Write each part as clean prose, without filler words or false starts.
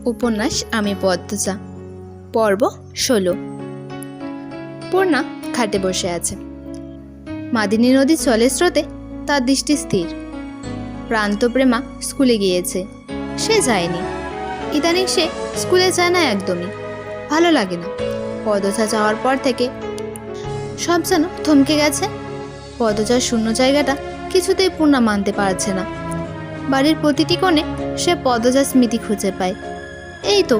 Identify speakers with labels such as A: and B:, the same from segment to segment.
A: উপন্যাস আমি পদ্মজা, পর্ব 16। পূর্ণা খাটে বসে আছে। মাদিনী নদীর জলের স্রোতে তার দৃষ্টি স্থির। প্রান্তপ্রেমা স্কুলে গিয়েছে, সে যায়নি। ইদানিং সে স্কুলে যায় না, একদমই ভালো লাগে না। পদ্মজা যাওয়ার পর থেকে সব যেন থমকে গেছে। পদ্মজার শূন্য জায়গাটা কিছুতেই পূর্ণা মানতে পারছে না। বাড়ির প্রতিটি কোণে সে পদ্মজার স্মৃতি খুঁজে পায়। এই তো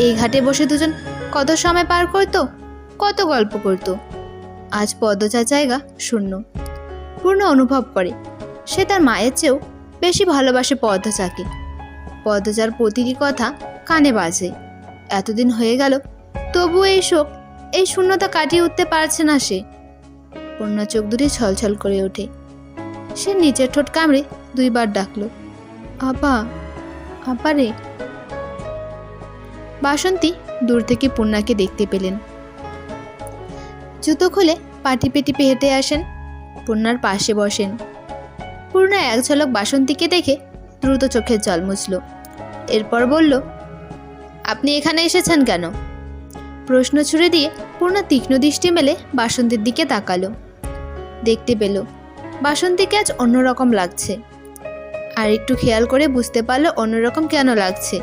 A: এই ঘাটে বসে দুজন কত সময় পার করতো, কত গল্প করতো। আজ পদ্মজার জায়গা শূন্য। পূর্ণ অনুভব করে সে তার মায়ের চেয়েও বেশি ভালোবাসে পদ্মজাকে। পদ্মজার প্রতিটি কথা কানে বাজে। এতদিন হয়ে গেল, তবু এই শোক, এই শূন্যতা কাটিয়ে উঠতে পারছে না সে। পূর্ণা চোখ দুটি ছলছল করে ওঠে। সে নিচের ঠোঁট কামড়ে দুইবার ডাকলো, আপা, আপা রে। বাসন্তী দূর থেকে পূর্ণাকে দেখতে পেলেন। জুতো খুলে পাটি পেটিপে হেঁটে আসেন, পূর্ণার পাশে বসেন। পূর্ণা এক ঝলক বাসন্তীকে দেখে দ্রুত চোখের জল মুছল। এরপর বলল, আপনি এখানে এসেছেন কেন? প্রশ্ন ছুড়ে দিয়ে পূর্ণা তীক্ষ্ণ দৃষ্টি মেলে বাসন্তীর দিকে তাকালো। দেখতে পেল বাসন্তীকে আজ অন্যরকম লাগছে। আর একটু খেয়াল করে বুঝতে পারলো অন্যরকম কেন লাগছে।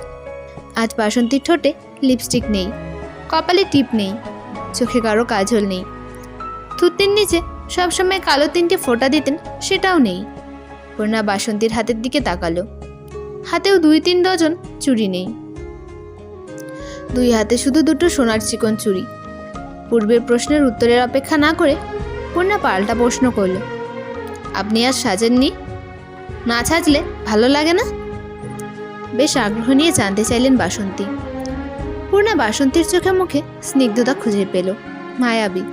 A: আজ বাসন্তীর ঠোঁটে লিপস্টিক নেই, কপালে টিপ নেই, চোখে কারো কাজল নেই। থুতনির নিচে সবসময় কালো তিনটে ফোঁটা দিতেন, সেটাও নেই। পূর্ণা বাসন্তীর হাতের দিকে তাকালো। হাতেও 2-3 ডজন চুড়ি নেই। দুই হাতে শুধু দুটো সোনার চিকন চুড়ি। পূর্বের প্রশ্নের উত্তরের অপেক্ষা না করে পূর্ণা পাল্টা প্রশ্ন করল, আপনি আজ সাজেননি? না সাজলে ভালো লাগে না? বেশ আগ্রহ নিয়ে জানতে চাইলেন বাসন্তী। পূর্ণা বাসন্তীর চোখে মুখে স্নিগ্ধতা খুঁজে পেল। মায়াবী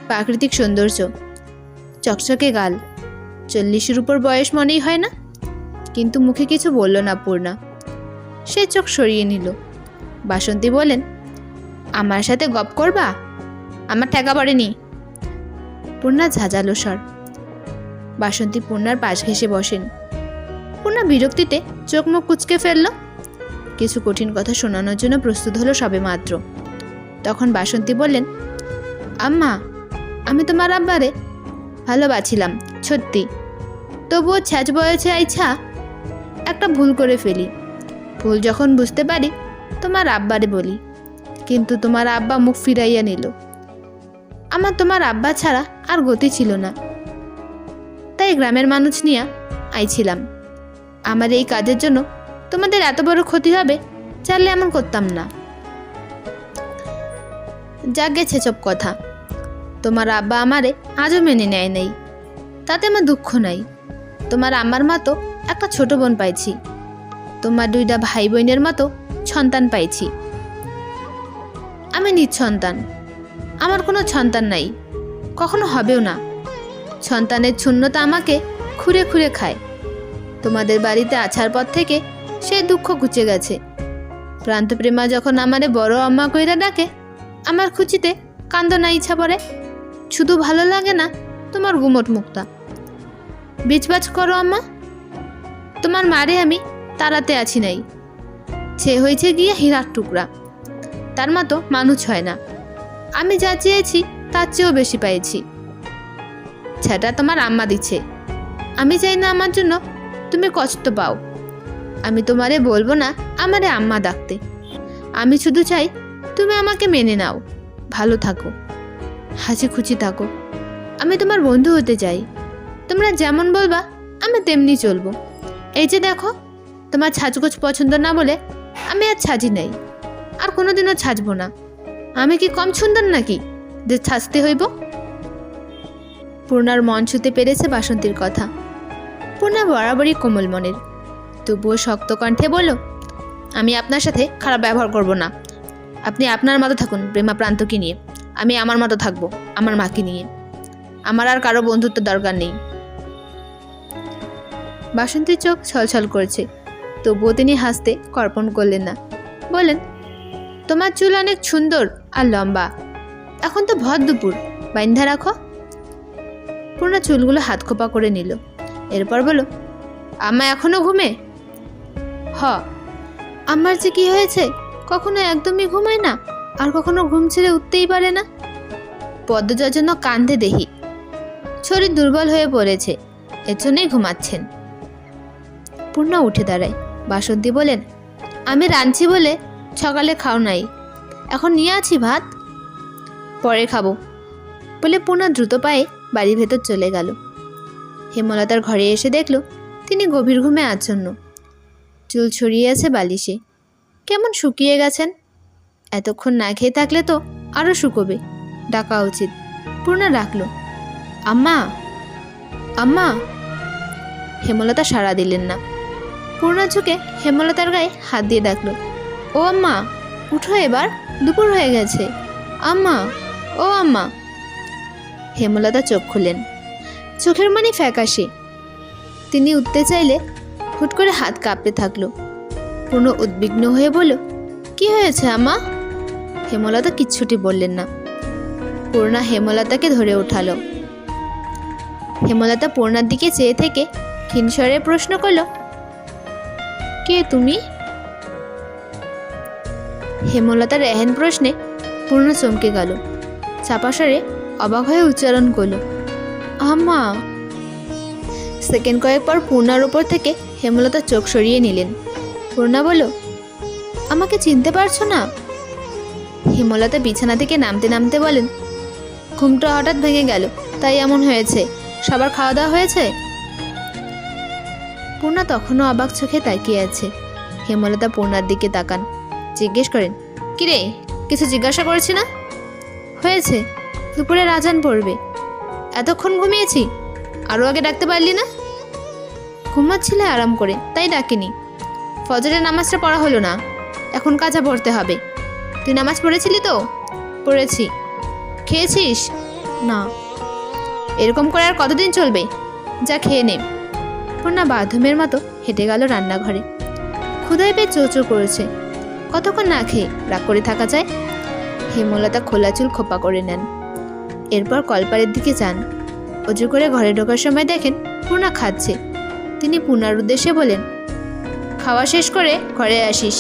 A: প্রাকৃতিক সৌন্দর্য, চকচকে গাল, 40-এর উপর বয়স মনেই হয় না। কিন্তু মুখে কিছু বলল না পূর্ণা। সে চোখ সরিয়ে নিল। বাসন্তী বলেন, আমার সাথে গপ করবা? আমার ঠেকা পড়েনি। পূর্ণা ঝাঁঝালো স্বর। বাসন্তী পূর্ণার পাশ ঘেঁষে বসেন। পূর্ণা বিরক্তিতে চোখ মুখ কুঁচকে ফেলল। কিছু কঠিন কথা শোনানোর জন্য প্রস্তুত হলো সবে মাত্র। তখন বাসন্তী বললেন, আম্মা, আমি তোমার আব্বারে ভালোবাসিলাম সত্যি, তবুও ছ্যাঁচ বয়সে আইছা একটা ভুল করে ফেলি। ভুল যখন বুঝতে পারি তোমার আব্বারে বলি, কিন্তু তোমার আব্বা মুখ ফিরাইয়া নিল। আমার তোমার আব্বা ছাড়া আর গতি ছিল না, তাই গ্রামের মানুষ নিয়ে আইছিলাম। আমার এই কাজের জন্য তোমাদের এত বড় ক্ষতি হবে চাইলে এমন করতাম না। যাক গেছে সব কথা। তোমার আব্বা আমারে আজও মেনে নেয় নাই, তাতে আমার দুঃখ নাই। তোমার আমার মতো একটা ছোট বোন পাইছি, তোমার 2টা ভাই বোনের মতো সন্তান পাইছি। আমি নিঃসন্তান, আমার কোনো সন্তান নাই, কখনো হবেও না। সন্তানের শূন্যতা আমাকে খুঁড়ে খুঁড়ে খায়। তোমাদের বাড়িতে আসার পর থেকে সেই দুঃখ ঘুচে গেছে। প্রান্তপ্রেমা যখন আমারে বড় আম্মা কইরা ডাকে, আমার খুচিতে কান্দ না ইচ্ছা পড়ে। শুধু ভালো লাগে না তোমার গুমট মুক্তা। বিচবাচ করো আম্মা, তোমার মারে আমি তাড়াতে আছি নাই। সে হয়েছে গিয়ে হীরার টুকরা, তার মতো মানুষ হয় না। আমি যা চেয়েছি তার চেয়েও বেশি পেয়েছি। সেটা তোমার আম্মা দিচ্ছে। আমি চাই না আমার জন্য তুমি কষ্ট পাও। আমি তোমারে বলবো না আমারে আম্মা ডাকতে। আমি শুধু চাই তুমি আমাকে মেনে নাও, ভালো থাকো, হাসি খুশি থাকো। আমি তোমার বন্ধু হতে চাই। তোমরা যেমন বলবা আমি তেমনি চলবো। এই যে দেখো, তোমার সাজগোজ পছন্দ না বলে আমি আর সাজি নাই, আর কোনোদিনও সাজবো না। আমি কি কম সুন্দর নাকি যে সাজতে হইব? পূর্ণার মন ছুঁতে পেরেছে বাসন্তীর কথা। পূর্ণা বরাবরই কোমল মনের, তবুও শক্ত কণ্ঠে বলল, আমি আপনার সাথে খারাপ ব্যবহার করব না। আপনি আপনার মতো থাকুন প্রেমা প্রান্তকে নিয়ে, আমি আমার মতো থাকবো আমার মাকে নিয়ে। আমার আর কারো বন্ধুত্ব দরকার নেই। বাসন্তীর চোখ ছলছল করছে, তবুও তিনি হাসতে কর্পণ করলেন না। বলেন, তোমার চুল অনেক সুন্দর আর লম্বা। এখন তো ভর দুপুর, বাইন্ধা রাখো। পূর্ণা চুলগুলো হাত খোপা করে নিল। এরপর বলো, আম্মা এখনো ঘুমে? হ, আমার যে কি হয়েছে কখনো একদমই ঘুমায় না, আর কখনো ঘুম ছেড়ে উঠতেই পারে না। পদ্মজার জন্য কাঁদে দেখি, শরীর দুর্বল হয়ে পড়েছে, এর জন্যই ঘুমাচ্ছেন। পূর্ণা উঠে দাঁড়ায়। বাসন্তী বলেন, আমি রাঁধছি বলে সকালে খাও নাই, এখন নিয়ে আছি ভাত, পরে খাবো বলে পূর্ণা দ্রুত পায়ে বাড়ির ভেতর চলে গেল। হেমলতার ঘরে এসে দেখল তিনি গভীর ঘুমে আচ্ছন্ন। চুল ছড়িয়ে আছে বালিশে, কেমন শুকিয়ে গেছেন। এতক্ষণ না খেয়ে থাকলে তো আরও শুকোবে, ডাকা উচিত। পূর্ণা ডাকল, আম্মা আম্মা। হেমলতা সাড়া দিলেন না। পূর্ণা ঝুঁকে হেমলতার গায়ে হাত দিয়ে ডাকল, ও আম্মা উঠো, এবার দুপুর হয়ে গেছে, আম্মা ও আম্মা। হেমলতা চোখ খুলেন, চোখের মনি ফ্যাকাশে। তিনি উঠতে চাইলে হুট করে হাত কাঁপতে থাকলো। পূর্ণ উদ্বিগ্ন হয়ে বলল, কি হয়েছে আম্মা? হেমলতা কিচ্ছুটি বললেন না। পূর্ণা হেমলতাকে ধরে উঠালো। হেমলতা পূর্ণার দিকে চেয়ে থেকে ক্ষীণস্বরে প্রশ্ন করল, কে তুমি? হেমলতার এহেন প্রশ্নে পূর্ণ চমকে গেল। চাপাস্বরে অবাক হয়ে উচ্চারণ করল, আম্মা। সেকেন্ড কয়েক পর পূর্ণার উপর থেকে হেমলতা চোখ সরিয়ে নিলেন। পূর্ণা বলল, আমাকে চিনতে পারছো না? হেমলতা বিছানা থেকে নামতে নামতে বলেন, ঘুমটা হঠাৎ ভেঙে গেল, তাই এমন হয়েছে। সবার খাওয়া দাওয়া হয়েছে? পূর্ণা তখনও অবাক চোখে তাকিয়ে আছে। হেমলতা পূর্ণার দিকে তাকান, জিজ্ঞেস করেন, কিরে, কিছু জিজ্ঞাসা করেছি না? হয়েছে, দুপুরে আজান পড়বে। এতক্ষণ ঘুমিয়েছি, আরও আগে ডাকতে পারলি না? ঘুমাচ্ছিলে আরাম করে, তাই ডাকিনি। ফজরের নামাজটা পড়া হলো না, এখন কাজা পড়তে হবে। তুই নামাজ পড়েছিলি তো? পড়েছি। খেয়েছিস? না। এরকম করে আর কতদিন চলবে? যা খেয়ে নে। পূর্ণা বাথরুমের মতো হেঁটে গেল রান্নাঘরে। ক্ষুধায় পেয়ে চোচো করেছে, কতক্ষণ না খেয়ে রাগ করে থাকা যায়? হেমলতা খোলা চুল খোপা করে নেন। এরপর কলপারের দিকে যান। অজু করে ঘরে ঢোকার সময় দেখেন পূর্ণা খাচ্ছে। তিনি পূর্ণার উদ্দেশ্যে বলেন, খাওয়া শেষ করে ঘরে আসিস।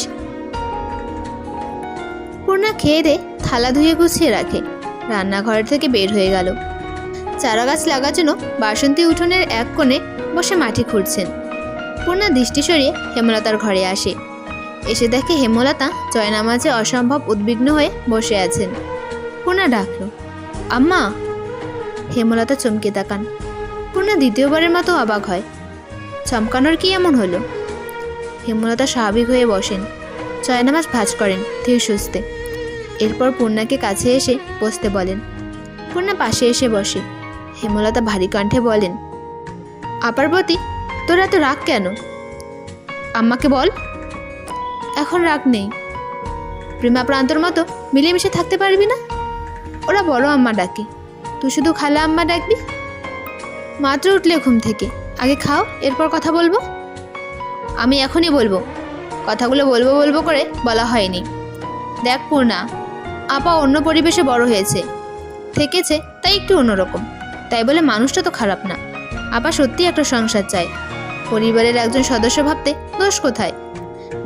A: পূর্ণা খেয়ে দে থালা ধুয়ে গুছিয়ে রাখে, রান্নাঘর থেকে বের হয়ে গেল। চারা গাছ লাগার জন্য বাসন্তী উঠোনের এক কোণে বসে মাটি খুঁড়ছেন। পূর্ণা দৃষ্টি সরিয়ে হেমলতার ঘরে আসে। এসে দেখে হেমলতা জয়নামাজে অসম্ভব উদ্বিগ্ন হয়ে বসে আছেন। পূর্ণা ডাকল, আম্মা। হেমলতা চমকে তাকান। পূর্ণা দ্বিতীয়বারের মতো অবাক হয়। চমকানোর কি এমন হলো? হেমলতা স্বাভাবিক হয়ে বসেন, জয়নামাজ ভাঁজ করেন ধীর সুস্থে। এরপর পূর্ণাকে কাছে এসে বসতে বলেন। পূর্ণা পাশে এসে বসে। হেমলতা ভারী কণ্ঠে বলেন, আপার প্রতি তোর এত রাগ কেন? আম্মাকে বল। এখন রাগ নেই, প্রেমা প্রান্তর মতো মিলেমিশে থাকতে পারবি না? ওরা বড় আম্মা ডাকে, তুই শুধু খালা আম্মা ডাকবি? মাত্র উঠলে ঘুম থেকে, আগে খাও, এরপর কথা বলবো। আমি এখনই বলবো, কথাগুলো বলবো বলবো করে বলা হয়নি। দেখ পূর্ণা, আপা অন্য পরিবেশে বড় হয়েছে, থেকেছে, তাই একটু অন্যরকম। তাই বলে মানুষটা তো খারাপ না। আপা সত্যি একটা সংসার চায়, পরিবারের একজন সদস্য ভাবতে দোষ কোথায়?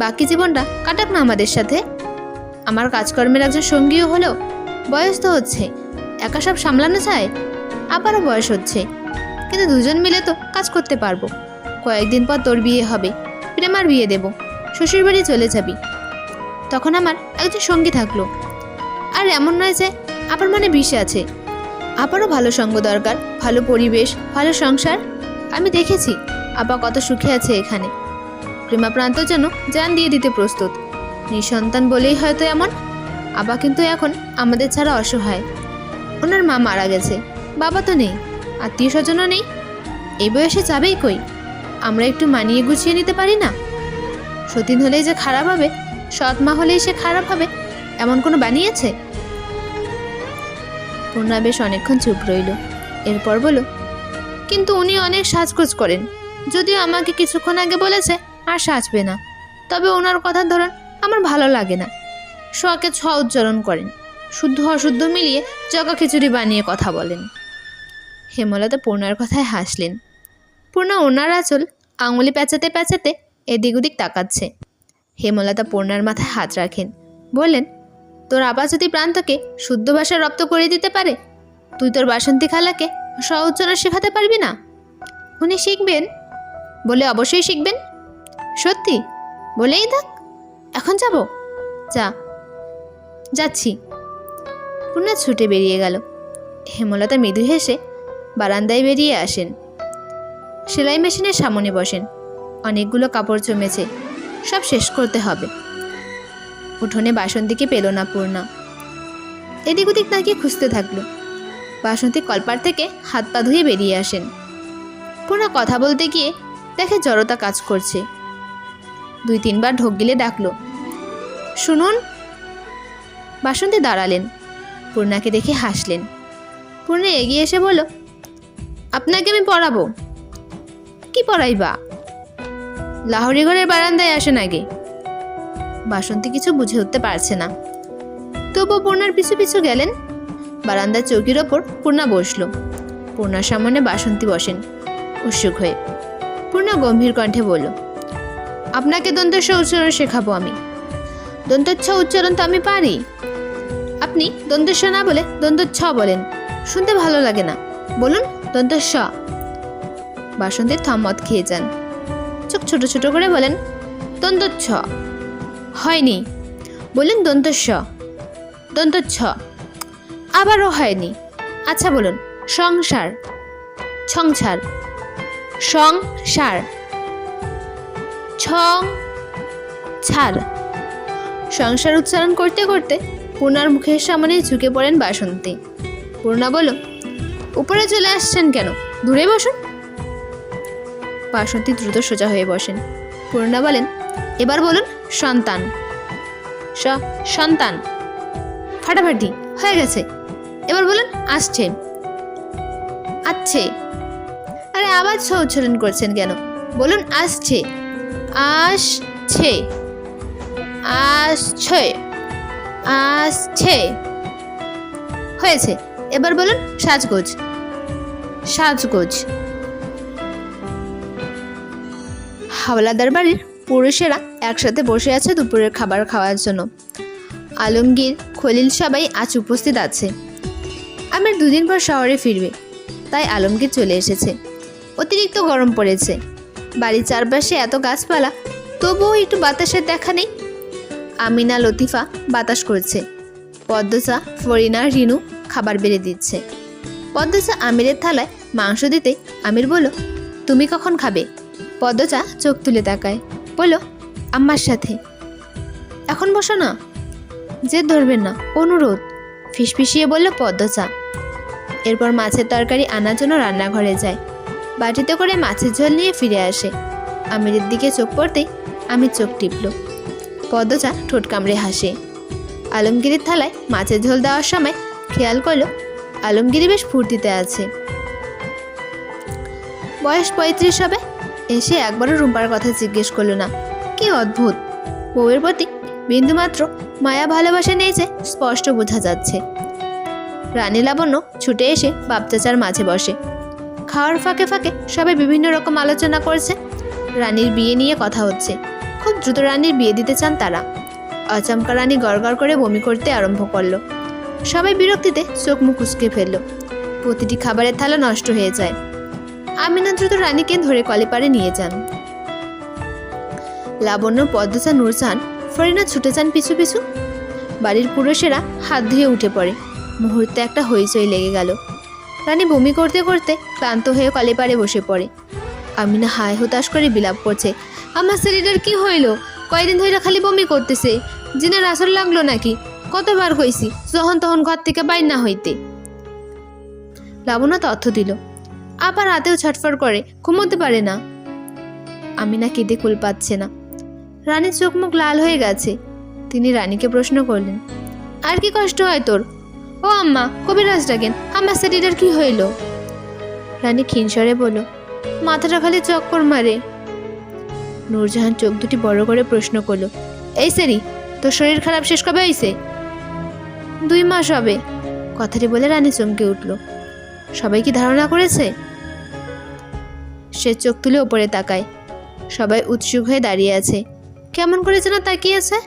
A: বাকি জীবনটা কাটাক না আমাদের সাথে। আমার কাজকর্মের একজন সঙ্গীও হলো। বয়স তো হচ্ছে, একা সব সামলানো চায়। আপারও বয়স হচ্ছে, কিন্তু দুজন মিলে তো কাজ করতে পারবো। কয়েকদিন পর তোর বিয়ে হবে, প্রেমার বিয়ে দেব, শ্বশুরবাড়ি চলে যাবি, তখন আমার একজন সঙ্গী থাকলো। আর এমন নয় যে আপার মনে বিষ আছে, আপারও ভালো সঙ্গ দরকার, ভালো পরিবেশ, ভালো সংসার। আমি দেখেছি আপা কত সুখে আছে এখানে। প্রেমা প্রান্তর জন্য জান দিয়ে দিতে প্রস্তুত। নিঃসন্তান বলেই হয়তো এমন। আপা কিন্তু এখন আমাদের ছাড়া অসহায়। ওনার মা মারা গেছে, বাবা তো নেই, আত্মীয় স্বজনও নেই। এই বয়সে যাবেই কই? আমরা একটু মানিয়ে গুছিয়ে নিতে পারি না? সতীন হলেই যে খারাপ হবে, সৎ মা হলেই সে খারাপ হবে, এমন কোনো বানিয়েছে? পূর্ণা বেশ অনেকক্ষণ চুপ রইল। এরপর বলল, কিন্তু উনি অনেক সাজগোজ করেন। যদিও আমাকে কিছুক্ষণ আগে বলেছে আর সাজবে না, তবে ওনার কথার ধরন আমার ভালো লাগে না। শোয়াকে ছ উচ্চারণ করেন, শুদ্ধ অশুদ্ধ মিলিয়ে জগা খিচুড়ি বানিয়ে কথা বলেন। হেমলতা পূর্ণার কথায় হাসলেন। পূর্ণা ওনার আঁচল আঙুলি প্যাঁচাতে প্যাঁচাতে এদিক ওদিক তাকাচ্ছে। হেমলতা পূর্ণার মাথায় হাত রাখেন, বললেন, তোর আব্বা যদি প্রান্তকে শুদ্ধ ভাষা রপ্ত করে দিতে পারে, তুই তোর বাসন্তী খালাকে সউচ্চারণ শেখাতে পারবি না? উনি শিখবেন বলে অবশ্যই শিখবেন। সত্যি? বলেই থাক। এখন যাব? যা। যাচ্ছি। পূর্ণা ছুটে বেরিয়ে গেল। হেমলতা মৃদু হেসে বারান্দায় বেরিয়ে আসেন। সেলাই মেশিনের সামনে বসেন। অনেকগুলো কাপড় জমেছে, সব শেষ করতে হবে। উঠোনে বাসন্তীকে পেল না পূর্ণা। এদিক ওদিক তাকিয়ে খুঁজতে থাকলো। বাসন্তী কলপার থেকে হাত পা ধুয়ে বেরিয়ে আসেন। পূর্ণা কথা বলতে গিয়ে দেখে জড়তা কাজ করছে। 2-3 বার ঢোক গিলে ডাকলো, শুনুন। বাসন্তী দাঁড়ালেন। পূর্ণাকে দেখে হাসলেন। পূর্ণা এগিয়ে এসে বলল, আপনাকে আমি পড়াবো। কি পড়াইবা? লাহোরি ঘরের বারান্দায় আসেন আগে। বাসন্তী কিছু বুঝে উঠতে পারছে না, তবুও পূর্ণার পিছু পিছু গেলেন। বারান্দার চৌকির ওপর পূর্ণা বসলো। পূর্ণার সামনে বাসন্তী বসেন উৎসুক হয়ে। পূর্ণা গম্ভীর কণ্ঠে বলল, আপনাকে দন্তস্ব উচ্চারণ শেখাবো আমি। দন্তচ্ছ উচ্চারণ তো আমি পারি। আপনি দন্তস্ব না বলে দন্তচ্ছ বলেন, শুনতে ভালো লাগে না। বলুন দন্তস্ব। বাসন্তী থমথ খেয়ে যান। চোখ ছোট ছোট করে বলেন, দন্তচ্ছ। হয়নি। বলুন দন্তস্ব। দন্তচ্ছ। আবারও হয়নি। আচ্ছা বলুন সংসার। সংসার। সংসার। ছং ছাড়। সংসার উচ্চারণ করতে করতে পূর্ণার মুখের সামনে ঝুঁকে পড়েন বাসন্তী। পূর্ণা বলল, উপরে চলে আসছেন কেন? দূরে বসুন। বাসন্তী দ্রুত সোজা হয়ে বসেন। পূর্ণা বলেন, এবার বলুন সন্তান। সন্তান। ফাটাফাটি হয়ে গেছে। এবার বলুন আসছে। আচ্ছে। আরে আবার ছ উচ্চারণ করছেন কেন? বলুন আসছে। আসছে। আসছে। আসছে। হয়েছে। এবার বলুন সাজগোজ। সাজগোজ। হাওলাদার বাড়ির পুরুষেরা একসাথে বসে আছে দুপুরের খাবার খাওয়ার জন্য। আলমগীর, খলিল সবাই আজ উপস্থিত আছে। আমির 2 দিন পর শহরে ফিরবে, তাই আলমগীর চলে এসেছে। অতিরিক্ত গরম পড়েছে। বাড়ির চারপাশে এত গাছপালা, তবুও একটু বাতাসের দেখা নেই। আমিনা, লতিফা বাতাস করছে। পদ্মচা, ফরিনা, রিনু খাবার বেড়ে দিচ্ছে। পদ্মচা আমিরের থালায় মাংস দিতে আমির বলল, তুমি কখন খাবে? পদ্মচা চোখ তুলে তাকায়, বলল, আম্মার সাথে। এখন বসো না। জেদ ধরবেন না, অনুরোধ, ফিসফিসিয়ে বলল পদ্মচা। এরপর মাছের তরকারি আনার জন্য রান্নাঘরে যায়। বাটিতে করে মাছের ঝোল নিয়ে ফিরে আসে। আমিরের দিকে চোখ পড়তেই আমির চোখ টিপল। পদ্মচা ঠোঁট কামড়ে হাসে। আলমগীরের থালায় মাছের ঝোল দেওয়ার সময় খেয়াল করলো আলমগীর বেশ ফুর্তিতে আছে। বয়স 35 হবে। এসে একবারও রুম্পার কথা জিজ্ঞেস করলো না। কি অদ্ভুত! বউয়ের প্রতি বিন্দুমাত্র মায়া ভালোবাসা নেই যে স্পষ্ট বোঝা যাচ্ছে। রানী লাবণ্য ছুটে এসে বাপ চাচার মাঝে বসে। খাওয়ার ফাঁকে ফাঁকে সবাই বিভিন্ন রকম আলোচনা করছে। রানীর বিয়ে নিয়ে কথা হচ্ছে। খুব দ্রুত রানীর বিয়ে দিতে চান তারা। আচমকা রানী গড়গড় করে বমি করতে আরম্ভ করলো। সবাই বিরক্তিতে চোখ মুখ উচকে ফেললো। প্রতিটি খাবারের থালা নষ্ট হয়ে যায়। আমিনা দ্রুত রানীকে ধরে কলেপারে নিয়ে যান। লাবণ্য, পদ্মচা, নূরজাহান, ফরিনা ছুটে যান পিছু পিছু। বাড়ির পুরুষেরা হাত ধুয়ে উঠে পড়ে। মুহূর্তে একটা হইচই লেগে গেল। রানী বমি করতে করতে ক্লান্ত হয়ে কলেপারে বসে পড়ে। আমিনা হায় হুতাশ করে বিলাপ করছে, আমার ছেলেটার কি হইল? কয়দিন ধরে খালি বমি করতেছে। জিনের আসর লাগলো নাকি? কতবার কইছি যখন তখন ঘর থেকে বাইর না হইতে। লাবণ্য তথ্য দিল। আবার রাতেও ছটফট করে, ঘুমোতে পারে না। আমিনা কেঁদে কুল পাচ্ছে না। রানীর চোখ মুখ লাল হয়ে গেছে। তিনি রানীকে প্রশ্ন করলেন, আর কি কষ্ট হয় তোর? ও আম্মা, কবিরাজ ডাকেন, আমার ছেলেটার কি হইল? রানী ক্ষীণস্বরে বলল, মাথাটা খালি চক্কর মারে। নূরজাহান চোখ দুটি বড় করে প্রশ্ন করলো, এই সেরি, তোর শরীর খারাপ শেষ কবে হয়েছে? 2 মাস হবে। কথাটি বলে রানী চমকে উঠল। সবাই কি ধারণা করেছে? সে চোখ তুলে ওপরে তাকায়। সবাই উৎসুক হয়ে দাঁড়িয়ে আছে। কেমন করে যেন তাকিয়ে আছে।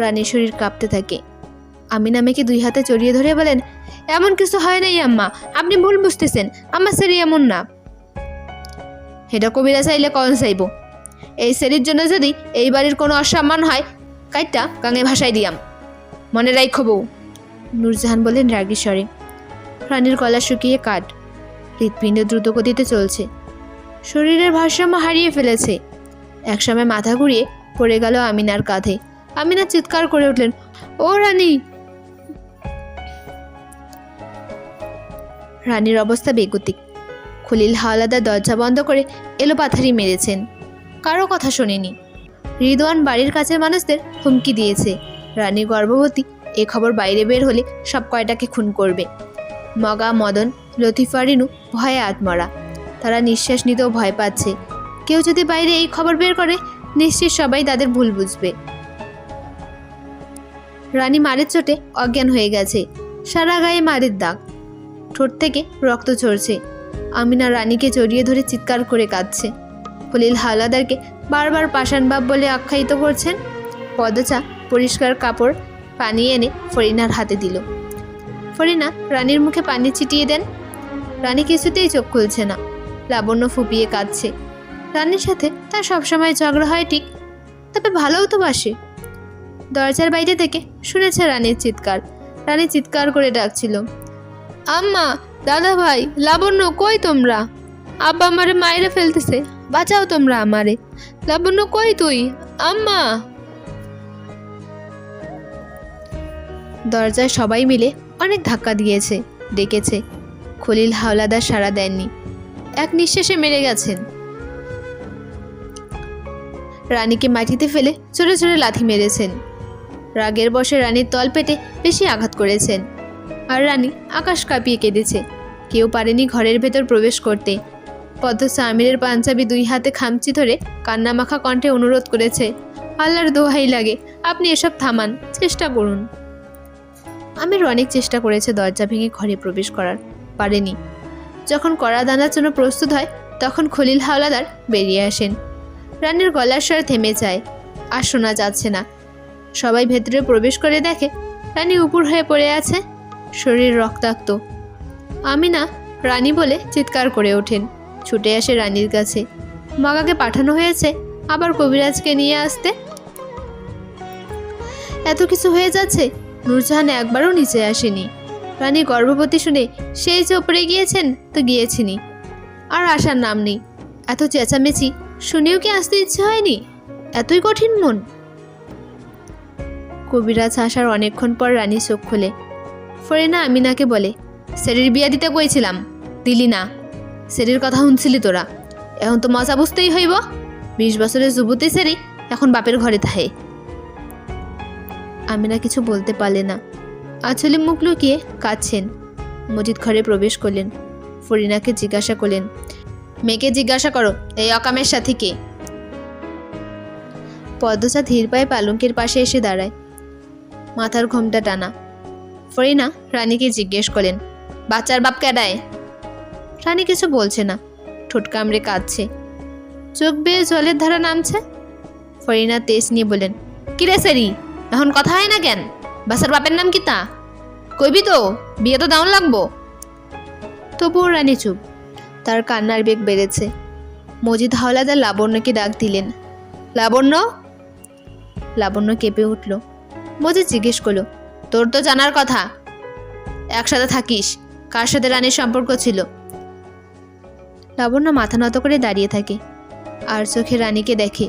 A: রানীর শরীর কাঁপতে থাকে। আমিনা মেয়েকে 2 হাতে জড়িয়ে ধরে বলেন, এমন কিছু হয় নাই আম্মা, আপনি ভুল বুঝতেছেন, আমার সেরি এমন না। এটা কবিরা চাইলে কন চাইব? এই সেরির জন্য যদি এই বাড়ির কোনো অসম্মান হয়, কাইটটা গাঙে ভাসাই দিয়াম, মনে রাইখো বউ। নূরজাহান বলেন রাগী স্বরে। রানীর গলা শুকিয়ে কাঠ, হৃৎপিণ্ড দ্রুতগতিতে চলছে, শরীরের ভারসাম্য হারিয়ে ফেলেছে। একসময় মাথা ঘুরিয়ে পড়ে গেল আমিনার কাঁধে। আমিনা চিৎকার করে উঠলেন, ও রানী! রানীর অবস্থা বেগতিক। খলিল হাওলাদার দরজা বন্ধ করে এলোপাথারি মেরেছেন, কারো কথা শোনেনি। রিদওয়ান বাড়ির কাছের মানুষদের হুমকি দিয়েছে, রানী গর্ভবতী, এ খবর বাইরে বের হলে সব কয়টাকে খুন করবে। মগা, মদন, লতিফা, রিনু ভয়ে আত্মরা। তারা নিঃশ্বাস নিতেও ভয় পাচ্ছে। কেউ যদি বাইরে এই খবর বের করে, নিশ্চিত সবাই তাদের ভুল বুঝবে। রানী মারের চোটে অজ্ঞান হয়ে গেছে, সারা গায়ে মারের দাগ, ঠোঁট থেকে রক্ত ঝরছে। আমিনা রানীকে জড়িয়ে ধরে চিৎকার করে কাঁদছে। খলিল হাওলাদারকে বারবার পাষাণবাব বলে আখ্যায়িত করছেন। পদচা পরিষ্কার কাপড় পানি এনে ফরিনার হাতে দিল। ফরিনা রানীর মুখে পানি ছিটিয়ে দেন। রানী কিছুতেই চোখ খুলছে না, লাবণ্য ফুপিয়ে কাঁদছে। রানীর সাথে তার সবসময় ঝগড়া হয় ঠিক, তবে ভালোও তো বাসে। দরজার বাইরে থেকে শুনেছে রানীর চিৎকার। রানী চিৎকার করে ডাকছিল, আম্মা, দাদা ভাই, লাবণ্য, কই তোমরা? আব্বা আমারে মাইরে ফেলতেছে, বাঁচাও তোমরা আমারে। লাবণ্য, কই তুই? আম্মা! দরজায় সবাই মিলে অনেক ধাক্কা দিয়েছে, ডেকেছে। খলিল হাওলাদার সাড়া দেননি, এক নিঃশ্বাসে মেরে গেছেন। রানীকে মাটিতে ফেলে চড়ে চড়ে লাথি মেরেছেন। রাগের বশে রানীর তল পেটে বেশি আঘাত করেছেন, আর রানী আকাশ কাঁপিয়ে কেঁদেছে। কেউ পারেনি ঘরের ভেতর প্রবেশ করতে। পদ্মসা আমিরের পাঞ্জাবি 2 হাতে খামচি ধরে কান্নামাখা কণ্ঠে অনুরোধ করেছে, আল্লাহর দোহাই লাগে, আপনি এসব থামান, চেষ্টা করুন। আমির অনেক চেষ্টা করেছে দরজা ভেঙে ঘরে প্রবেশ করার, পারেনি। যখন কড়া দানার জন্য প্রস্তুত হয়, তখন খলিল হাওলাদার বেরিয়ে আসেন। রানীর গলার স্বর থেমে যায়, আর শোনা যাচ্ছে না। সবাই ভেতরে প্রবেশ করে দেখে রানী উপর হয়ে পড়ে আছে, শরীর রক্তাক্ত। আমিনা রানী বলে চিৎকার করে ওঠেন, ছুটে আসে রানীর কাছে। মগাকে পাঠানো হয়েছে আবার কবিরাজকে নিয়ে আসতে। এত কিছু হয়ে যাচ্ছে, নূরজাহান একবারও নিচে আসেনি। রানী গর্ভবতী শুনে সেই যে উপরে গিয়েছেন তো গিয়েছিনি, আর আসার নাম নেই। এত চেঁচামেচি শুনেও কি আসতে ইচ্ছে হয়নি? এতই কঠিন মন? কবিরাজ আসার অনেকক্ষণ পর রানী চোখ খোলে। ফরিনা আমিনাকে বলে, সেরির বিয়া দিতে কইছিলাম, দিলি না। সেরির কথা শুনছিলি তোরা, এখন তো মজা বুঝতেই হইব। 20 বছরের যুবতী সেরি এখন বাপের ঘরে থাহে। আমিনা কিছু বলতে পারলে না, আঁচলে মুখ লুকিয়ে কাঁদছেন। মজিদ ঘরে প্রবেশ করলেন। ফরিনাকে জিজ্ঞাসা করলেন, মেয়েকে জিজ্ঞাসা করো এই অকামের সাথে কে? পদ্মচা ধীর পায়ে পালঙ্কের পাশে এসে দাঁড়ায়, মাথার ঘোমটা টানা। ফরিনা রানীকে জিজ্ঞেস করলেন, বাচ্চার বাপ কেডায়? রানী কিছু বলছে না, ঠোঁট কামড়ে কাঁদছে, চোখ বেয়ে জলের ধারা নামছে। ফরিনা তেজ নিয়ে বলেন, কিরে সেরি, এখন কথা হয় না কেন? বাচ্চার বাপের নাম কি তা? কইবি তো, বিয়ে তো দাউন লাগবো। তবুও রানী চুপ, তার কান্নার বেগ বেড়েছে। মজিদ হাওলাদার লাবণ্যকে ডাক দিলেন, লাবণ্য। লাবণ্য কেঁপে উঠল। মজিদ জিজ্ঞেস করলো, তোর তো জানার কথা, একসাথে থাকিস, কার সাথে রানীর সম্পর্ক ছিল? লাবণ্য মাথা নত করে দাঁড়িয়ে থাকে, আর চোখে রানীকে দেখে।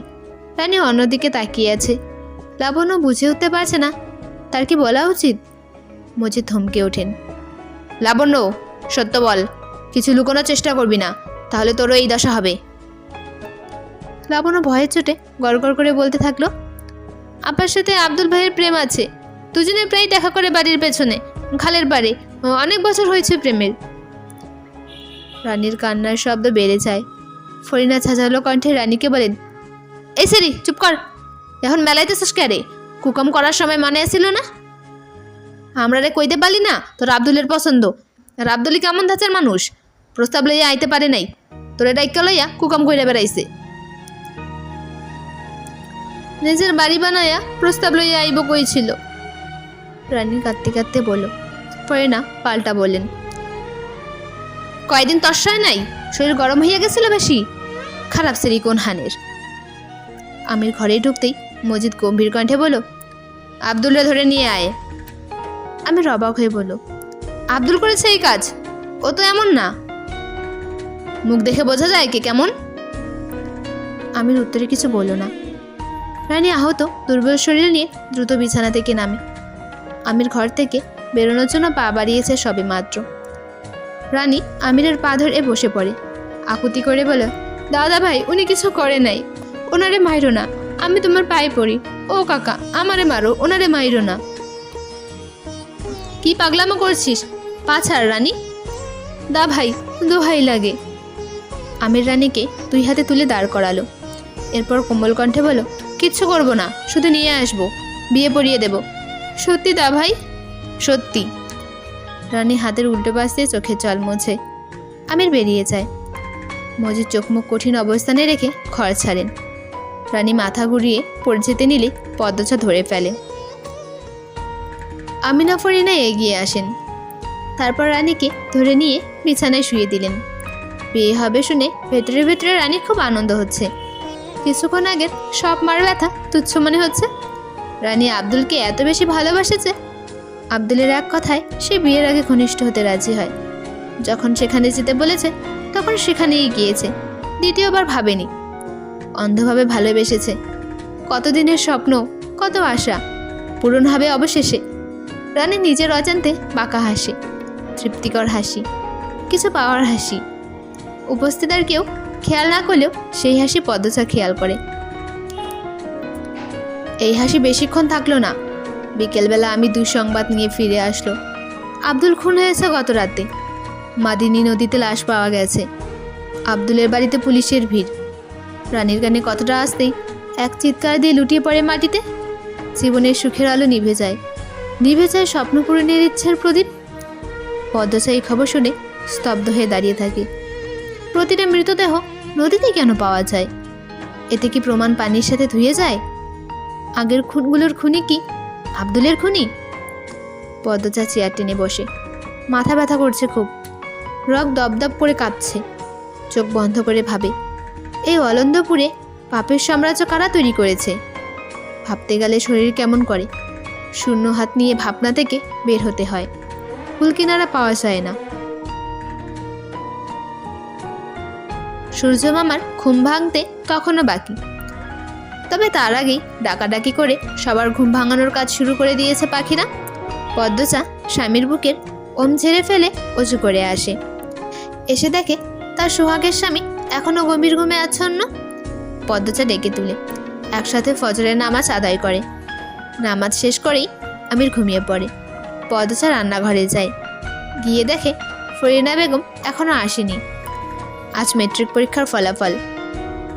A: রানী অন্যদিকে তাকিয়ে আছে। লাবণ্য বুঝে উঠতে পারছে না তার কি বলা উচিত। মজিদ থমকে ওঠেন, লাবণ্য, সত্য বল, কিছু লুকোনোর চেষ্টা করবি না, তাহলে তোরও এই দশা হবে। লাবণ্য ভয়ের চোটে গড়গড় করে বলতে থাকলো, আব্বার সাথে আব্দুল ভাইয়ের প্রেম আছে, দুজনে প্রায় দেখা করে বাড়ির পেছনে, খালের বাড়ি, অনেক বছর হয়েছে প্রেমের। রানীর কান্নার শব্দ বেড়ে যায়। ফরিনা ছাঝালো কণ্ঠে রানীকে বলেন, এই সেরি চুপ কর, এখন মেলাইতেছিস কে রে? কুকম করার সময় মনে আসছিল না? আমরা রে কইতে পারলি না তোর আব্দুলের পছন্দ, আর আব্দুলি কেমন ধাঁচের মানুষ, প্রস্তাব লইয়া আইতে পারে নাই, তোর ডাইকা লইয়া কুকম কইরা বেড়াইছে। নিজের বাড়ি বানায়া প্রস্তাব লইয়া আইব কইছিল। রানী কাঁদতে কাঁদতে বলল। ফরিনা পাল্টা বলেন, কয়দিন তর্সায় নাই, শরীর গরম হইয়া গেছিল বেশি, খারাপ সেরি কোন হানের। আমির ঘরে ঢুকতেই মজিদ গম্ভীর কণ্ঠে বলল, আব্দুলরে ধরে নিয়ে আয়। আমি অবাক হয়ে বলল, আব্দুল করেছে এই কাজ? ও তো এমন না, মুখ দেখে বোঝা যায় কে কেমন। আমির উত্তরে কিছু বলল না। রানী আহত দুর্বল শরীর নিয়ে দ্রুত বিছানা থেকে নামে। আমির ঘর থেকে বেরোনোর জন্য পা বাড়িয়েছে সবে মাত্র। রানী আমিরের পা ধরে বসে পড়ে, আকুতি করে বলে, দাদা ভাই, উনি কিছু করে নাই, ওনারে মাইরো না, আমি তোমার পায়ে পড়ি। ও কাকা, আমারে মারো, ওনারে মাইরো না। কি পাগলামো করছিস, পা ছাড় রানী। দা ভাই, দোহাই লাগে। আমির রানীকে 2 হাতে তুলে দাঁড় করালো। এরপর কোমল কণ্ঠে বলো, কিচ্ছু করবো না, শুধু নিয়ে আসবো, বিয়ে পড়িয়ে দেব। সত্যি দা ভাই? সত্যি। রানী হাতের উল্টো পাশ দিয়ে চোখের জল মুছে আমির বেরিয়ে যায়। মজিদ চোখ মুখ কঠিন অবস্থানে রেখে ঘর ছাড়েন। রানী মাথা ঘুরিয়ে পড়ে যেতে নিলে পদ্মচা ধরে ফেলে। আমিনা ফরিনা এগিয়ে আসেন, তারপর রানীকে ধরে নিয়ে বিছানায় শুয়ে দিলেন। বিয়ে হবে শুনে ভেতরে ভেতরে রানীর খুব আনন্দ হচ্ছে। কিছুক্ষণ আগের সব মার ব্যথা তুচ্ছ মনে হচ্ছে। রানী আব্দুলকে এত বেশি ভালোবাসেছে। আব্দুলের এক কথায় সে বিয়ের আগে ঘনিষ্ঠ হতে রাজি হয়। যখন সেখানে যেতে বলেছে তখন সেখানেই গিয়েছে, দ্বিতীয়বার ভাবেনি। অন্ধভাবে ভালোবেসেছে। কতদিনের স্বপ্ন, কত আশা পূরণ হবে অবশেষে। রানী নিজের অজান্তে বাঁকা হাসি, তৃপ্তিকর হাসি, কিছু পাওয়ার হাসি। উপস্থিত আর কেউ খেয়াল না করলেও সেই হাসি পদ্মচা খেয়াল করে। এই হাসি বেশিক্ষণ থাকলো না। বিকেলবেলা আমি দুঃসংবাদ নিয়ে ফিরে আসলো। আব্দুল খুন হয়েছে গত রাতে। মাদিনী নদীতে লাশ পাওয়া গেছে। আব্দুলের বাড়িতে পুলিশের ভিড়। রানীর কানে কথাটা আসতেই এক চিৎকার দিয়ে লুটিয়ে পড়ে মাটিতে। জীবনের সুখের আলো নিভে যায়, নিভে যায় স্বপ্ন পূরণের ইচ্ছার প্রদীপ। পদ্মচা এই খবর শুনে স্তব্ধ হয়ে দাঁড়িয়ে থাকে। প্রতিটা মৃতদেহ নদীতে কেন পাওয়া যায়? এতে কি প্রমাণ পানির সাথে ধুয়ে যায়? আগের খুনগুলোর খুনি কি আব্দুলের খুনি? পদ্মচা চেয়ার টেনে বসে, মাথা ব্যথা করছে খুব। রক দপদপ করে কাঁপছে। চোখ বন্ধ করে ভাবে, এই অলন্দপুরে পাপের সাম্রাজ্য কারা তৈরি করেছে? ভাবতে গেলে শরীর কেমন করে। শূন্য হাত নিয়ে ভাবনা থেকে বের হতে হয়। কুল কিনারা পাওয়া যায় না। সূর্য মামার ঘুম ভাঙতে তখনও বাকি। তবে তার আগেই ডাকাডাকি করে সবার ঘুম ভাঙানোর কাজ শুরু করে দিয়েছে পাখিরা। পদ্মচা স্বামীর বুকের ওম ঝেড়ে ফেলে অজু করে আসে। এসে দেখে তার সোহাগের স্বামী এখনও গভীর ঘুমে আচ্ছন্ন। পদ্মচা ডেকে তুলে একসাথে ফজরের নামাজ আদায় করে। নামাজ শেষ করেই আমির ঘুমিয়ে পড়ে। পদ্মচা রান্নাঘরে যায়। গিয়ে দেখে ফরিনা বেগম এখনও আসেনি। আজ মেট্রিক পরীক্ষার ফলাফল।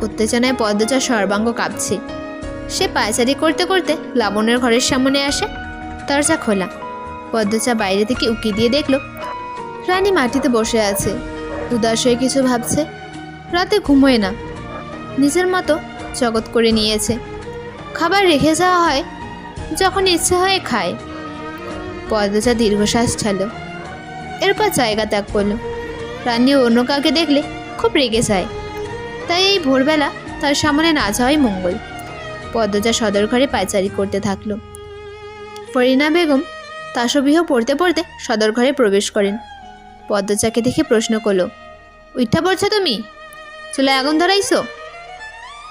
A: উত্তেজনায় পদ্মচা সর্বাঙ্গ কাঁপছে। সে পায়চারি করতে করতে লাবণ্যের ঘরের সামনে আসে। দরজা খোলা। পদ্মচা বাইরে থেকে উকি দিয়ে দেখল রানী মাটিতে বসে আছে, উদাস হয়ে কিছু ভাবছে। রাতে ঘুমোয় না, নিজের মতো জগৎ করে নিয়েছে। খাবার রেখে যাওয়া হয়, যখন ইচ্ছে হয় খায়। পদ্মচা দীর্ঘশ্বাস ছাড়ল, এরপর জায়গা ত্যাগ করল। রানী অন্য কাউকে দেখলে খুব রেগে যায়, তাই এই ভোরবেলা তার সামনে না যাওয়াই মঙ্গল। পদ্মচা সদর ঘরে পায়চারি করতে থাকলো। ফরিনা বেগম তাসবিহ পড়তে পড়তে সদর ঘরে প্রবেশ করেন। পদ্মচাকে দেখে প্রশ্ন করলো, উঠা পড়ছো তুমি? চুলায় আগুন ধরাইছো?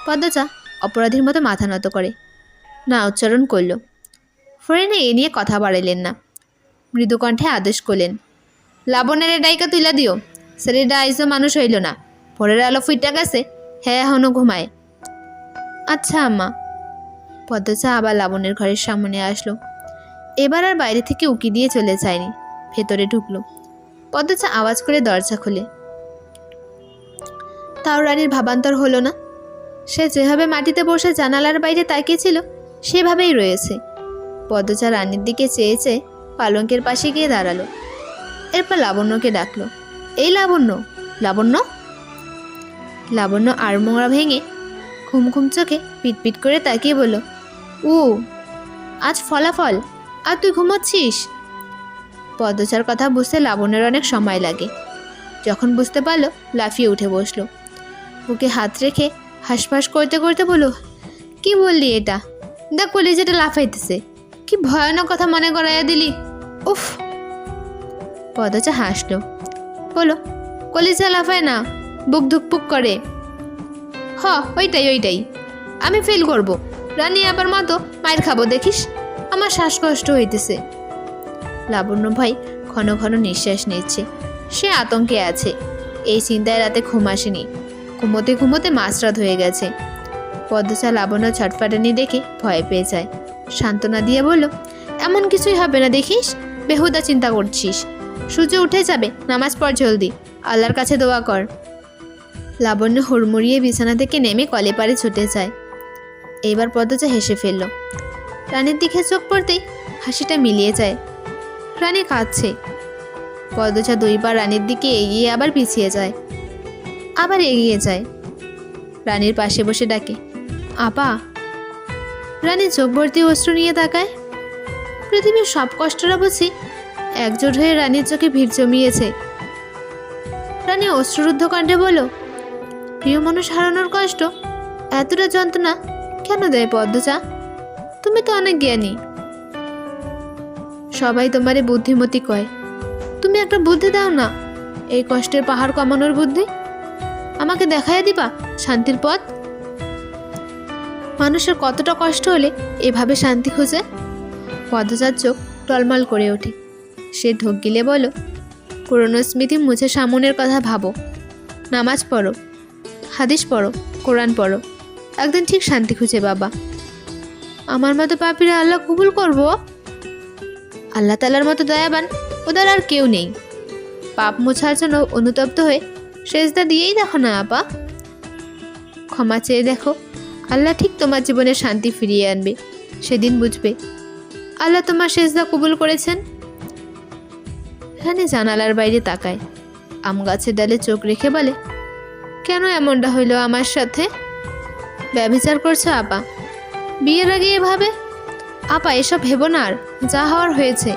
A: পদ্মচা অপরাধীর মতো মাথা নত করে না উচ্চারণ করল। ফরিনা এ নিয়ে কথা বাড়াইলেন না। মৃদুকণ্ঠে আদেশ করলেন, লাবণের ডাইকা তুইলা দিও। ছেলেটা আইসো মানুষ হইল না, ভোরের আলো ফুইটা গেছে, হ্যাঁ এখনো ঘুমায়। আচ্ছা আম্মা। পদ্মচা আবার লাবণের ঘরের সামনে আসলো। এবার আর বাইরে থেকে উকি দিয়ে চলে যায়নি, ভেতরে ঢুকলো। পদ্মচা আওয়াজ করে দরজা খোলে। তাও রানীর ভাবান্তর হলো না। সে যেভাবে মাটিতে বসে জানালার বাইরে তাকিয়েছিল সেভাবেই রয়েছে। পদ্মচা রানীর দিকে চেয়ে চেয়ে পালঙ্কের পাশে গিয়ে দাঁড়ালো। এরপর লাবণ্যকে ডাকলো, এই লাবণ্য, লাবণ্য। লাবণ্য আড়মোড়া ভেঙে ঘুম ঘুম চোখে পিটপিট করে তাকিয়ে বলল, উ আজ ফলাফল, আর তুই ঘুমোচ্ছিস? পদ্মচার কথা বুঝতে লাবণ্যের অনেক সময় লাগে। যখন বুঝতে পারলো লাফিয়ে উঠে বসলো, বুকে হাত রেখে হাঁসফাঁস করতে করতে বলল, কি বললি এটা? দেখ কলিজাটা লাফাইতেছে, কি ভয়ানক কথা মনে করাইয়া দিলি। উফ। পদ্মচা হাসলো, বলো, কলিজা লাফায় না, বুক ধুকপুক করে। ওইটাই আমি ফেল করব, রানী আবার মতো মায়ের খাবো দেখিস, আমার শ্বাসকষ্ট হইতেছে। লাবণ্য ভাই ঘন ঘন নিঃশ্বাস নিচ্ছে। সে আতঙ্কে আছে। এই চিন্তায় রাতে ঘুম আসেনি। ঘুমোতে ঘুমোতে মাঝরাত হয়ে গেছে। পদ্মচা লাবণ্য ছটফটানি দেখে ভয় পেয়ে যায়। সান্ত্বনা দিয়ে বলল, এমন কিছুই হবে না দেখিস, বেহুদা চিন্তা করছিস। সূর্য উঠে যাবে, নামাজ পড় জলদি, আল্লাহর কাছে দোয়া কর। লাবণ্য হুড়মুড়িয়ে বিছানা থেকে নেমে কলে পারে ছুটে যায়। এইবার পদ্মচা হেসে ফেলল। রানীর দিকে চোখ পড়তেই হাসিটা মিলিয়ে যায়। রানী কাঁদছে। পদ্মচা দুইবার রানীর দিকে এগিয়ে আবার পিছিয়ে যায়, আবার এগিয়ে যায়। রানীর পাশে বসে ডাকে, আপা। রানী চোখ ভর্তি অশ্রু নিয়ে তাকায়। পৃথিবীর সব কষ্টরা বুঝি একজোট হয়ে রানীর চোখে ভিড় জমিয়েছে। রানী অশ্রুরুদ্ধ কণ্ঠে বলল, প্রিয় মানুষ হারানোর কষ্ট এতটা যন্ত্রণা কেন দেয় পদ্মচা? তুমি তো অনেক জ্ঞানী, সবাই তোমারে বুদ্ধিমতী কয়। তুমি একটা বুদ্ধি দাও না, এই কষ্টের পাহাড় কমানোর বুদ্ধি। আমাকে দেখাইয়া দিবা শান্তির পথ। মানুষের কতটা কষ্ট হলে এভাবে শান্তি খোঁজে? পদ্মচার চোখ টলমল করে ওঠে। সে ঢোক গিলে বলো, পুরনো স্মৃতি মুছে সামনের কথা ভাবো, নামাজ পড়ো, হাদিস পড়ো, কোরআন পড়ো, একদিন ঠিক শান্তি খুঁজে বাবা। আমার মতো পাপীরা আল্লাহ কবুল করবো? আল্লাহ তাআলার মতো দয়াবান ওদের আর কেউ নেই। পাপ মোছার জন্য অনুতপ্ত হয়ে সেজদা দিয়েই দেখো না আপা, ক্ষমা চেয়ে দেখো, আল্লাহ ঠিক তোমার জীবনে শান্তি ফিরিয়ে আনবে। সেদিন বুঝবে আল্লাহ তোমার সেজদা কবুল করেছেন। রানী জানালার বাইরে তাকায়, আম গাছের ডালে চোখ রেখে বলে, কেন এমনটা হইল আমার সাথে? ব্যভিচার করছো আপা, বিয়ের আগে এভাবে? আপা এসব ভেবো না, আর যা হওয়ার হয়েছে।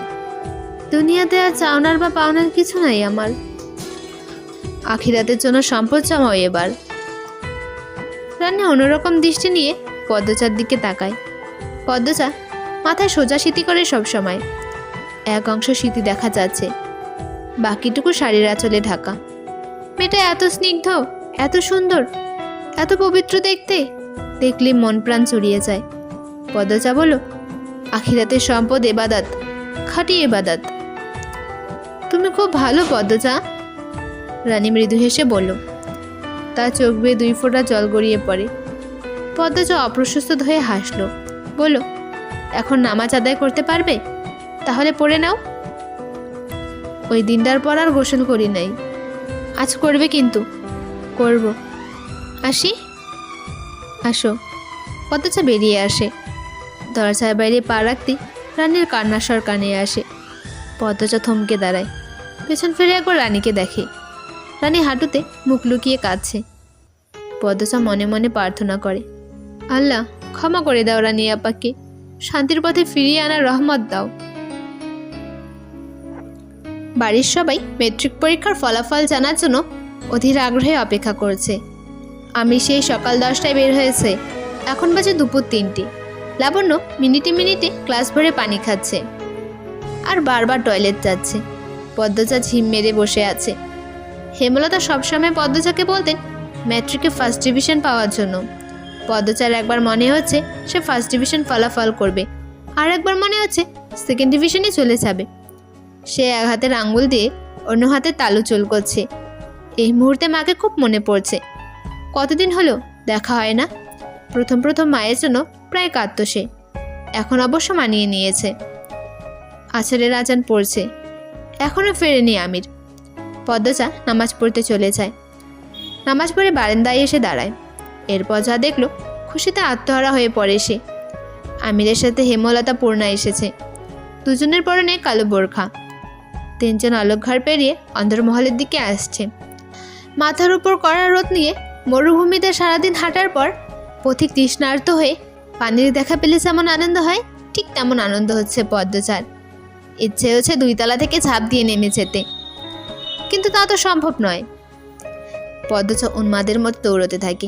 A: দুনিয়াতে আর চাওনার বা পাওনার কিছু নাই আমার। আখিরাতের জন্য সম্পদ জমাও এবার। রানী অন্যরকম দৃষ্টি নিয়ে পদ্মচার দিকে তাকায়। পদ্মচা মাথায় সোজা সিঁথি করে সবসময়। এক অংশ সিঁথি দেখা যাচ্ছে, বাকিটুকু শাড়ির আঁচলে ঢাকা। মেয়েটা এত স্নিগ্ধ, এত সুন্দর, এত পবিত্র দেখতে, দেখলে মন প্রাণ চড়িয়ে যায়। পদ্মচা বলো, আখিরাতের সম্পদ এবাদাত, খাঁটি এবাদাত। তুমি খুব ভালো পদ্মচা। রানী মৃদু হেসে বলল। তার চোখ বেয়ে 2 ফোঁটা জল গড়িয়ে পড়ে। পদ্মচা অপ্রশস্ত হয়ে হাসলো, বলল, এখন নামাজ আদায় করতে পারবে? তাহলে পড়ে নাও। ওই দিনটার পর আর গোসল করি নাই, আজ করবে কিন্তু? করব। আসি? আসো। পদ্মচা বেরিয়ে আসে। দরজার বাইরে পা রাখতে রানীর কান্নার স্বর কানে আসে। পদ্মচা থমকে দাঁড়ায়, পেছন ফিরে একবার রানীকে দেখে। রানী হাঁটুতে মুখ লুকিয়ে কাঁদছে। পদ্মচা মনে মনে প্রার্থনা করে, আল্লাহ ক্ষমা করে দাও রানী আপাকে, শান্তির পথে ফিরিয়ে আনার রহমত দাও। বাড়ির সবাই মেট্রিক পরীক্ষার ফলাফল জানার জন্য অধীর আগ্রহে অপেক্ষা করছে। আমি সেই সকাল 10টায় বের হয়েছে, এখন বাজে দুপুর 3টে। লাবণ্য মিনিটে মিনিটে ক্লাস ভরে পানি খাচ্ছে আর বারবার টয়লেট যাচ্ছে। পদ্মচা ঝিম মেরে বসে আছে। হেমলতা সবসময় পদ্মচাকে বলতেন ম্যাট্রিকে ফার্স্ট ডিভিশন পাওয়ার জন্য। পদ্মচার একবার মনে হচ্ছে সে ফার্স্ট ডিভিশন ফলাফল করবে, আর একবার মনে হচ্ছে সেকেন্ড ডিভিশনে চলে যাবে। সে এক হাতের আঙ্গুল দিয়ে অন্য হাতে তালু চুল করছে। এই মুহূর্তে মাকে খুব মনে পড়ছে। কতদিন হলো দেখা হয় না। প্রথম প্রথম মায়ের জন্য প্রায় কাঁদত সে, এখন অবশ্য মানিয়ে নিয়েছে। আসরের আজান পড়ছে, এখনও ফেরেনি আমির। পদ্মচা নামাজ পড়তে চলে যায়। নামাজ পড়ে বারান্দায় এসে দাঁড়ায়। এরপর যা দেখলো খুশিতে আত্মহারা হয়ে পড়ে সে। আমিরের সাথে হেমলতা পূর্ণা এসেছে। দুজনের পরনে কালো বোরখা। 3 জন আলোকঘর পেরিয়ে অন্দরমহলের দিকে আসছে। মাথার উপর কড়া রোদ নিয়ে মরুভূমিতে সারাদিন হাঁটার পর পথিক তৃষ্ণার্ত হয়ে পানির দেখা পেলে যেমন আনন্দ হয়, ঠিক তেমন আনন্দ হচ্ছে পদ্মচার। ইচ্ছে হচ্ছে 2 তলা থেকে ঝাঁপ দিয়ে নেমে যেতে, কিন্তু তা তো সম্ভব নয়। পদ্মচা উন্মাদের মতো দৌড়তে থাকে।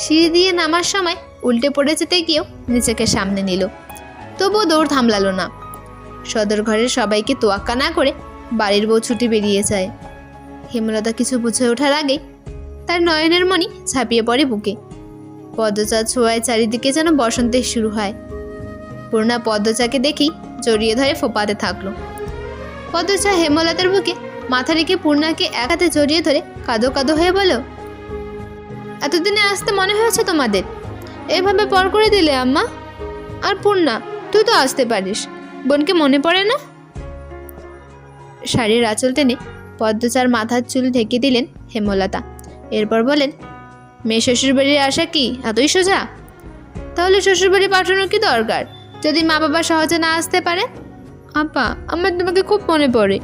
A: সিঁড়ি দিয়ে নামার সময় উল্টে পড়ে যেতে গিয়েও নিজেকে সামনে নিল, তবুও দৌড় থামলালো না। সদর ঘরের সবাইকে তোয়াক্কা না করে বাড়ির বউ ছুটে বেরিয়ে যায়। হেমলতা কিছু বুঝে ওঠার আগেই তার নয়নের মণি ঝাঁপিয়ে পড়ে বুকে। পদ্মচার ছোঁয়ায় চারিদিকে যেন বসন্তের শুরু হয়। পূর্ণা পদ্মচাকে দেখেই জড়িয়ে ধরে ফোপাতে থাকলো। পদ্মচা হেমলতার বুকে মাথা রেখে পূর্ণাকে এক হাতে জড়িয়ে ধরে কাঁদো কাঁদো হয়ে বলল, এতদিনে আসতে মনে হয়েছে তোমাদের? এভাবে পর করে দিলে আম্মা। আর পূর্ণা, তুই তো আসতে পারিস, বোনকে মনে পড়ে না? শাড়ির আঁচল টেনে পদ্মচার মাথার চুল ঢেকে দিলেন হেমলতা। এরপর বলেন, মেয়ে শ্বশুরবাড়ির আসা কি এতই সোজা? তাহলে শ্বশুরবাড়ি পাঠানোর কি দরকার, যদি মা বাবা সহজে না আসতে পারে? আপা, আমার তোমাকে খুব মনে পড়ে।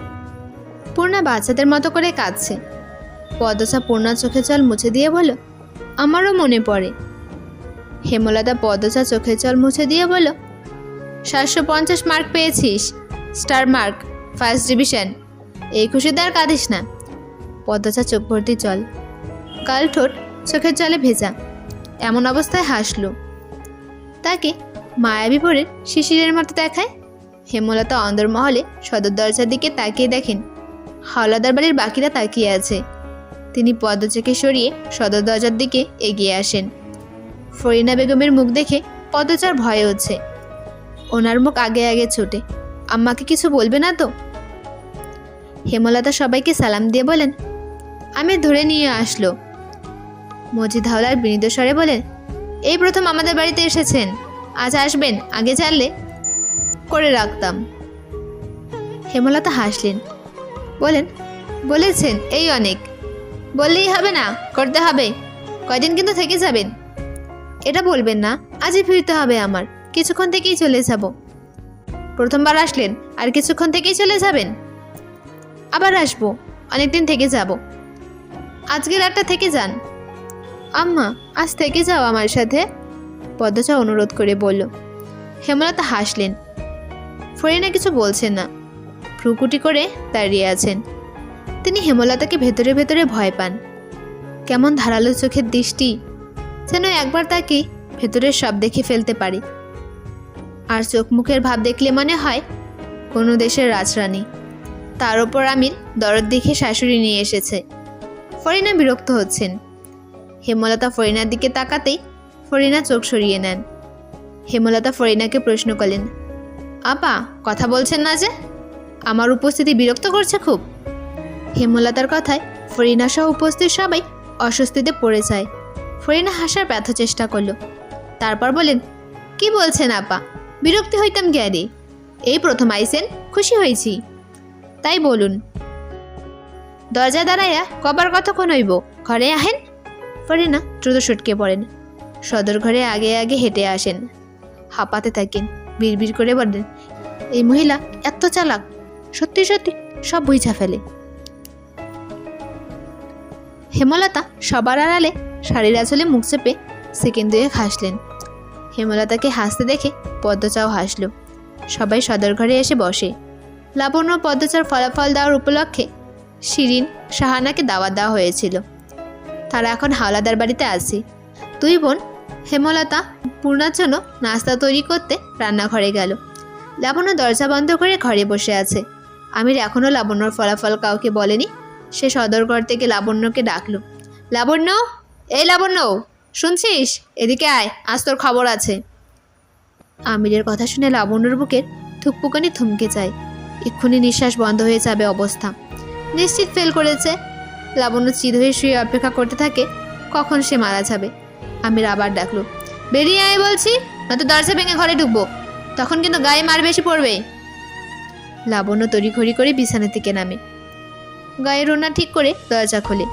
A: পূর্ণা বাচ্চাদের মতো করে কাঁদছে। পদ্মচা পূর্ণার চোখে জল মুছে দিয়ে বলল, আমারও মনে পড়ে। হেমলতা পদ্মচা চোখের জল মুছে দিয়ে বলল, 750 মার্ক পেয়েছিস, স্টার মার্ক, ফার্স্ট ডিভিশন। এই খুশিতে আর কাঁদিস না। পদ্মচা চোখ ভর্তি জল, কাল ঠোঁট চোখের জলে ভেজা। এমন অবস্থায় হাসল। তাকে মায়াবী ভোরের শিশিরের মতো দেখায়। হেমলতা অন্দরমহলে সদর দরজার দিকে তাকিয়ে দেখেন হাওলাদার বাড়ির বাকিরা তাকিয়ে আছে। তিনি পদ্মচাকে সরিয়ে সদর দরজার দিকে এগিয়ে আসেন। ফরিনা বেগমের মুখ দেখে পদ্মচার ভয় হচ্ছে। ওনার মুখ আগে আগে ছোটে, আম্মাকে কিছু বলবে না তো? হেমলতা সবাইকে সালাম দিয়ে বলেন, আমি ধরে নিয়ে আসলো। মজিদ হাওলার বিনীত স্বরে বলেন, এই প্রথম আমাদের বাড়িতে এসেছেন, আজ আসবেন, আগে জানলে করে রাখতাম। হেমলতা হাসলেন, বলেন, বলেছেন এই অনেক, বললেই হবে না, করতে হবে। কয়দিন কিন্তু থেকে যাবেন। এটা বলবেন না, আজই ফিরতে হবে আমার, কিছুক্ষণ থেকেই চলে যাব। প্রথমবার আসলেন, আর কিছুক্ষণ থেকেই চলে যাবেন? আবার আসবো, অনেকদিন থেকে যাব। আজকে রাতটা থেকে যান। আম্মা, আজ থেকে যাও আমার সাথে, পদ্মচা অনুরোধ করে বলল। হেমলতা হাসলেন। ফরিনা কিছু বলছেন না, ভ্রুকুটি করে দাঁড়িয়ে আছেন। তিনি হেমলতাকে ভেতরে ভেতরে ভয় পান। কেমন ধারালো চোখের দৃষ্টি, যেন একবার তাকে ভেতরের সব দেখে ফেলতে পারে। আর চোখ মুখের ভাব দেখলে মনে হয় কোনো দেশের রাজরানী। তার ওপর আমির দরদ দেখে শাশুড়ি নিয়ে এসেছে। ফরিনা বিরক্ত হচ্ছেন। হেমলতা ফরিনার দিকে তাকাতেই ফরিনা চোখ সরিয়ে নেন। হেমলতা ফরিনাকে প্রশ্ন করলেন, আপা, কথা বলছেন না যে? আমার উপস্থিতি বিরক্ত করছে খুব? হেমলতার কথায় ফরিনা সহ উপস্থিত সবাই অস্বস্তিতে পড়ে যায়। ফরিনা হাসার ব্যর্থ চেষ্টা করল। তারপর বলেন, কি বলছেন আপা, বিরক্তি হইতাম জ্ঞানে? এই প্রথম আইসেন, খুশি হয়েছি। তাই বলুন। দরজা দাঁড়াইয়া কবার কতক্ষণ হইব, ঘরে আহেন। ফরিনা দ্রুত সটকে পড়েন। সদর ঘরে আগে আগে হেঁটে আসেন। হাঁপাতে থাকেন, বিড়বিড় করে বলেন, এই মহিলা এত চালাক, সত্যি সত্যি সব বুঝা ফেলে। হেমলতা সবার আড়ালে শাড়ির আঁচলে মুখ চেপে সেকেন্ড 2 হাসলেন। হেমলতাকে হাসতে দেখে পদ্মচাও হাসল। সবাই সদর ঘরে এসে বসে। লাবণ্য পদ্মচার ফলাফল দেওয়ার উপলক্ষে শিরিন, শাহানাকে দাওয়াত দেওয়া হয়েছিল। তারা এখন হাওলাদার বাড়িতে আছে। 2 বোন হেমলতা পূর্ণার জন্য নাস্তা তৈরি করতে রান্নাঘরে গেল। লাবণ্য দরজা বন্ধ করে ঘরে বসে আছে। আমির এখনও লাবণ্যর ফলাফল কাউকে বলেনি। সে সদরঘর থেকে লাবণ্যকে ডাকলো, লাবণ্য, এই লাবণ্য, শুনছিস? এদিকে আয়, আজ তোর খবর আছে। আমিরের কথা শুনে লাবণ্যর বুকের থুকপুকানি থমকে যায়। এক্ষুনি নিঃশ্বাস বন্ধ হয়ে যাবে অবস্থা। নিশ্চিত ফেল করেছে। লাবণ্য চিত হয়ে শুয়ে অপেক্ষা করতে থাকে কখন সে মারা যাবে। আমির আবার ডাকলো, বেরিয়ে আয় বলছি, নয়তো দরজা ভেঙে ঘরে ঢুকবো, তখন কিন্তু গায়ে মার বেশি পড়বে। লাবণ্য তড়িঘড়ি করে বিছানা থেকে নামে। গায়ে রোনা ঠিক করে দরজা খোলে।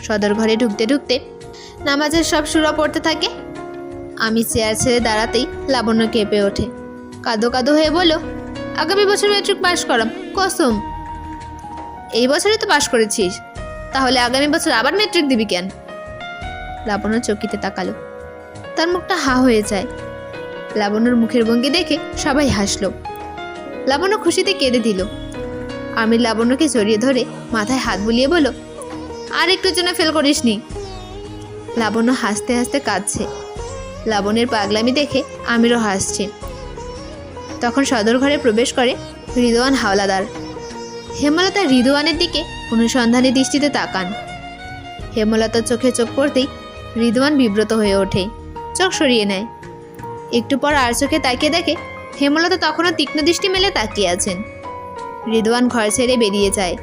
A: সদর ঘরে ঢুকতে ঢুকতে নামাজের সব সূরা পড়তে থাকে। আমি চেয়ার ছেড়ে দাঁড়াতেই লাবণ্য কেঁপে ওঠে। কাঁদো কাঁদো হয়ে বলল, আগামী বছর ম্যাট্রিক পাশ করাম কসম। এই বছরই তো পাশ করেছিস, তাহলে আগামী বছর আবার ম্যাট্রিক দিবি কেন? লাবণ্য চকিতে তাকালো। তার মুখটা হা হয়ে যায়। লাবণ্যর মুখের ভঙ্গি দেখে সবাই হাসলো। লাবণ্য খুশিতে কেঁদে দিল। আমির লাবণ্যকে জড়িয়ে ধরে মাথায় হাত বুলিয়ে বলল, আর একটু জন্য ফেল করিসনি। লাবণ্য হাসতে হাসতে কাঁদছে। লাবণ্যের পাগলামি দেখে আমিরও হাসছে। তখন সদর ঘরে প্রবেশ করে রিদওয়ান হাওলাদার। হেমলতা রিদওয়ানের দিকে অনুসন্ধানী দৃষ্টিতে তাকান। হেমলতার চোখে চোখ পড়তেই রিদওয়ান বিব্রত হয়ে ওঠে, চোখ সরিয়ে নেয়। একটু পর আর চোখে তাকিয়ে দেখে হেমলতা তখনও তীক্ষ্ণ দৃষ্টি মেলে তাকিয়ে আছেন। রিদওয়ান ঘর ছেড়ে বেরিয়ে যায়।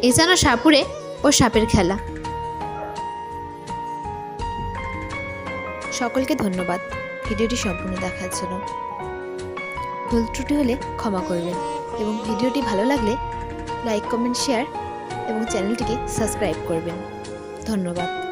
A: এ যেন সাপুরে ও সাপের খেলা। সকলকে ধন্যবাদ ভিডিওটি সম্পূর্ণ দেখার জন্য। ভুল ত্রুটি হলে ক্ষমা করবেন এবং ভিডিওটি ভালো লাগলে লাইক, কমেন্ট, শেয়ার এবং চ্যানেলটিকে সাবস্ক্রাইব করবেন। ধন্যবাদ।